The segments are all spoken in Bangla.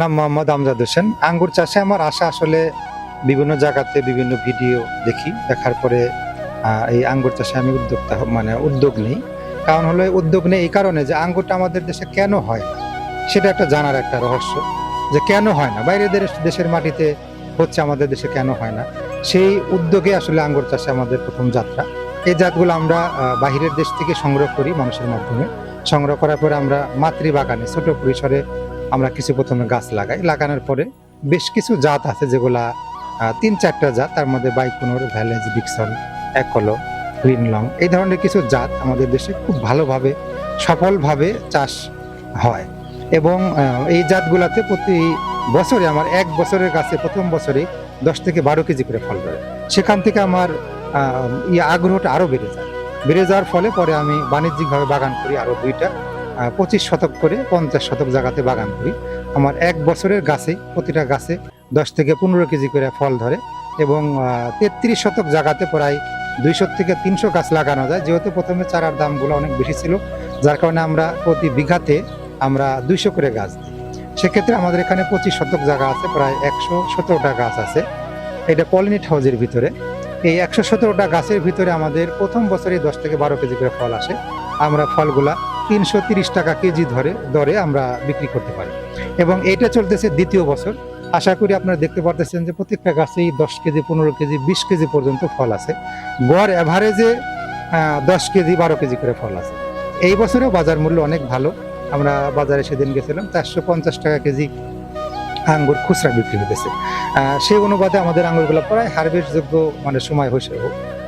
নাম মোহাম্মদ আমজাদ হোসেন। আঙ্গুর চাষে আমার আশা আসলে বিভিন্ন জায়গাতে বিভিন্ন ভিডিও দেখি, দেখার পরে এই আঙ্গুর চাষে আমি উদ্যোগ নেই। কারণ হলো উদ্যোগ নেই এই কারণে যে আঙ্গুরটা আমাদের দেশে কেন হয় না সেটা একটা জানার একটা রহস্য, যে কেন হয় না, বাইরের দেশের মাটিতে হচ্ছে, আমাদের দেশে কেন হয় না। সেই উদ্যোগে আসলে আঙ্গুর চাষে আমাদের প্রথম যাত্রা। এই জাতগুলো আমরা বাহিরের দেশ থেকে সংগ্রহ করি মানুষের মাধ্যমে। সংগ্রহ করার পরে আমরা মাতৃবাগানে ছোট পরিসরে আমরা কিছু প্রথমে গাছ লাগানোর পরে বেশ কিছু জাত আছে যেগুলা ৩-৪টা জাত, তার মধ্যে বাইকুনোর, ভ্যালেজ, ডিকসন, একলো, গ্রিন লং, এই ধরনের কিছু জাত আমাদের দেশে খুব ভালোভাবে সফলভাবে চাষ হয়। এবং এই জাতগুলাতে প্রতি বছরে আমার ১ বছরের গাছে প্রথম বছরে ১০ থেকে ১২ কেজি করে ফল ধরে। সেখান থেকে আমার আগ্রহটা আরো বেড়ে যাওয়ার ফলে পরে আমি বাণিজ্যিকভাবে বাগান করি, আরো ২টা ২৫ শতক করে ৫০ শতক জায়গাতে বাগান করি। আমার ১ বছরের গাছে প্রতিটা গাছে ১০ থেকে ১৫ কেজি করে ফল ধরে এবং ৩৩ শতক জায়গাতে প্রায় ২০০ থেকে ৩০০ গাছ লাগানো যায়। যেহেতু প্রথমে চারার দামগুলো অনেক বেশি ছিল, যার কারণে আমরা প্রতি বিঘাতে আমরা ২০০ করে গাছ দিই। সেক্ষেত্রে আমাদের এখানে ২৫ শতক জায়গা আছে, প্রায় ১১৭টা গাছ আছে। এটা পলিনেট হাউজের ভিতরে। এই ১১৭টা গাছের ভিতরে আমাদের প্রথম বছরে ১০ থেকে ১২ কেজি করে ফল আসে। আমরা ফলগুলা ৩৩০ টাকা কেজি দরে আমরা বিক্রি করতে পারি এবং এটা চলতেছে দ্বিতীয় বছর। আশা করি আপনারা দেখতে পারতেছেন যে প্রত্যেকটা গাছেই ১০ কেজি, ১৫ কেজি, ২০ কেজি পর্যন্ত ফল আছে। গড় অ্যাভারেজে ১০ কেজি, ১২ কেজি করে ফল আছে। এই বছরেও বাজার মূল্য অনেক ভালো। আমরা বাজারে সেদিন গেছিলাম, ৪৫০ টাকা কেজি আঙ্গুর খুচরা বিক্রি হতেছে। সেই অনুপাতে আমাদের আঙ্গুরগুলো প্রায় হারভেস্টযোগ্য সময়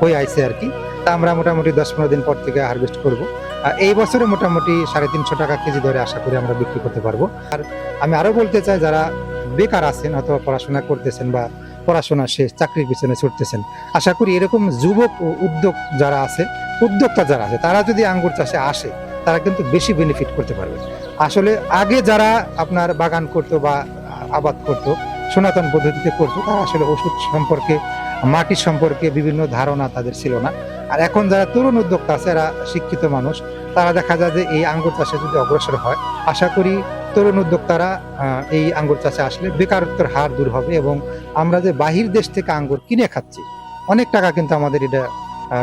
হয়ে আইছে আর কি। তা আমরা মোটামুটি ১০-১৫ দিন পর থেকে হারভেস্ট করব। এই বছরে মোটামুটি ৩৫০ টাকা কেজি ধরে আশা করি আমরা বিক্রি করতে পারবো। আর আমি আরো বলতে চাই, যারা বেকার আছেন অথবা পড়াশোনা করতেছেন বা পড়াশোনা শেষ চাকরির পিছনে ছুটতেছেন, আশা করি এরকম যুবক উদ্যোক্তা যারা আছে তারা যদি আঙ্গুর চাষে আসে তারা কিন্তু বেশি বেনিফিট করতে পারবে। আসলে আগে যারা আপনার বাগান করতো বা আবাদ করতো, সনাতন পদ্ধতিতে করতো, তারা আসলে ওষুধ সম্পর্কে, মাটির সম্পর্কে বিভিন্ন ধারণা তাদের ছিল না। আর এখন যারা তরুণ উদ্যোক্তা আছে, এরা শিক্ষিত মানুষ, তারা দেখা যায় যে এই আঙ্গুর চাষে যদি অগ্রসর হয়, আশা করি তরুণ উদ্যোক্তারা এই আঙ্গুর চাষে আসলে বেকারত্বের হার দূর হবে এবং আমরা যে বাহির দেশ থেকে আঙ্গুর কিনে খাচ্ছি, অনেক টাকা কিন্তু আমাদের এটা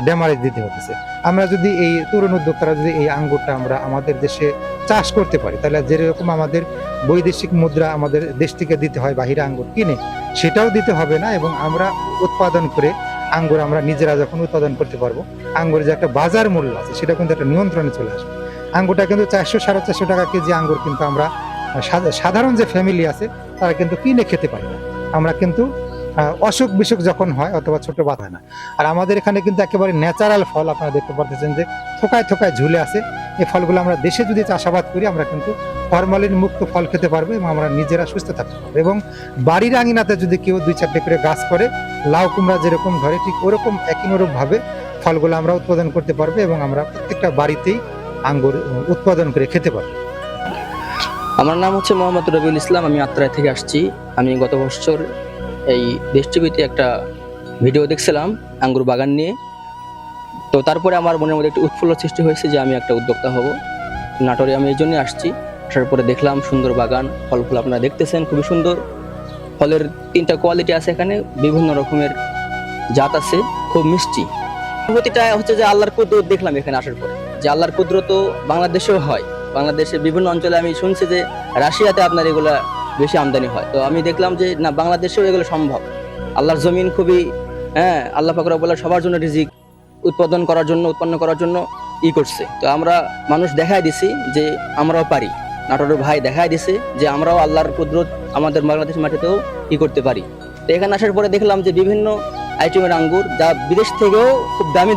ড্যামারেজ দিতে হতেছে। আমরা যদি এই তরুণ উদ্যোক্তারা যদি এই আঙ্গুরটা আমরা আমাদের দেশে চাষ করতে পারি, তাহলে যেরকম আমাদের বৈদেশিক মুদ্রা আমাদের দেশ থেকে দিতে হয় বাহিরে আঙ্গুর কিনে, সেটাও দিতে হবে না এবং আমরা উৎপাদন করে আঙ্গুর আমরা নিজেরা যখন উৎপাদন করতে পারবো, আঙ্গুরের যে একটা বাজার মূল্য আছে সেটা কিন্তু একটা নিয়ন্ত্রণে চলে আসবে। আঙ্গুরটা কিন্তু ৪০০-৪৫০ টাকা কেজি আঙ্গুর কিন্তু আমরা সাধারণ যে ফ্যামিলি আছে তারা কিন্তু কিনে খেতে পারি না। আমরা কিন্তু অসুখ বিসুখ যখন হয় অথবা ছোট বাধা না। আর আমাদের এখানে কিন্তু একেবারে ন্যাচারাল ফল আপনারা দেখতে পাচ্ছেন যে থোকায় থোকায় ঝুলে আছে। এই ফলগুলো আমরা দেশে যদি চাষাবাদ করি, আমরা কিন্তু ফরমালিন মুক্ত ফল খেতে পারবো এবং আমরা নিজেরা সুস্থ থাকতে পারবো। এবং বাড়ির আঙিনাতে যদি কেউ ২-৪টে করে গাছ করে, লাউ কুমড়া যেরকম ধরে ঠিক ওরকম একইরকম ভাবে ফলগুলো আমরা উৎপাদন করতে পারবো এবং আমরা প্রত্যেকটা বাড়িতেই আঙ্গুর উৎপাদন করে খেতে পারবো। আমার নাম হচ্ছে মোহাম্মদ রবিউল ইসলাম। আমি আত্রাই থেকে আসছি। আমি গত বছর এই দেশ টিভিতে একটা ভিডিও দেখছিলাম আঙ্গুর বাগান নিয়ে। তো তারপরে আমার মনের মধ্যে একটু উৎফুল্ল সৃষ্টি হয়েছে যে আমি একটা উদ্যোক্তা হব। নাটোরে আমি এই জন্যই আসছি। আসার পরে দেখলাম সুন্দর বাগান, ফল আপনারা দেখতেছেন খুবই সুন্দর। ফলের 3টা কোয়ালিটি আছে এখানে, বিভিন্ন রকমের জাত আছে, খুব মিষ্টি। অনুভূতিটা হচ্ছে যে আল্লাহর কুদরত দেখলাম এখানে আসার পরে, যে আল্লাহর কুদরত বাংলাদেশেও হয়। বাংলাদেশের বিভিন্ন অঞ্চলে আমি শুনছি যে রাশিয়াতে আপনার এগুলা বেশি আমদানি হয়। তো আমি দেখলাম যে না, বাংলাদেশেও এগুলো সম্ভব। আল্লাহর জমিন খুবই, আল্লাহ পাক রব্বুল সবার জন্য রিজিক উৎপন্ন করার জন্য করছে। তো আমরা মানুষ দেখায় দিছি যে আমরাও পারি। নাটোরের ভাই দেখায় দিছে যে আমরাও আল্লাহর কুদরত আমাদের বাংলাদেশ মাটিতেও করতে পারি। তো এখানে আসার পরে দেখলাম যে বিভিন্ন আইটেমের আঙ্গুর, যা বিদেশ থেকেও খুব দামি